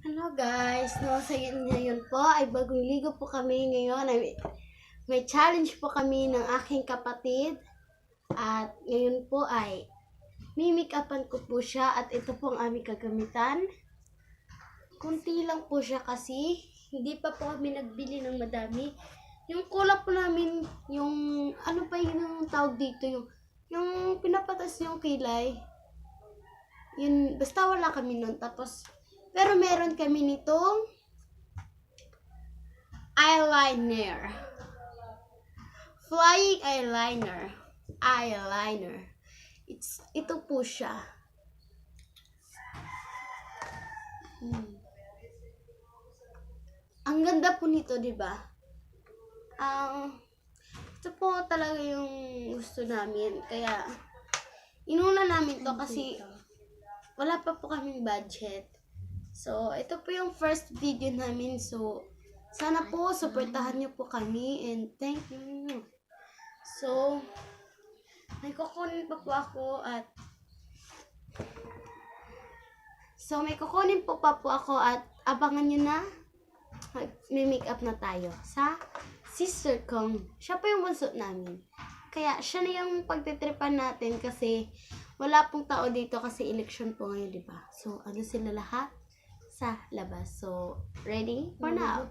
Hello guys, sa ngayon po ay bagong ligo po kami ngayon. May challenge po kami ng aking kapatid. At ngayon po ay mimik-upan ko po siya at ito po ang aming kagamitan. Kunti lang po siya kasi hindi pa po kami nagbili ng madami. Yung kulang po namin, yung ano pa yung tawag dito, yung pinapatas yung kilay. Yun, basta wala kami nun. Pero meron kami nitong eyeliner. Flying eyeliner. Ito po siya. Ang ganda po nito, di ba? Ito po talaga yung gusto namin. Kaya, inuna namin to kasi wala pa po kaming budget. So, ito po yung first video namin. So, sana po supportahan niyo po kami and thank you. So, may kukunin pa po ako at abangan niyo na mag-make-up na tayo sa sister kong. Siya po yung bunso namin. Kaya, siya na yung pagtitripan natin kasi wala pong tao dito kasi election po ngayon, di ba? So, ano sila lahat? Sa labas. So, ready for now?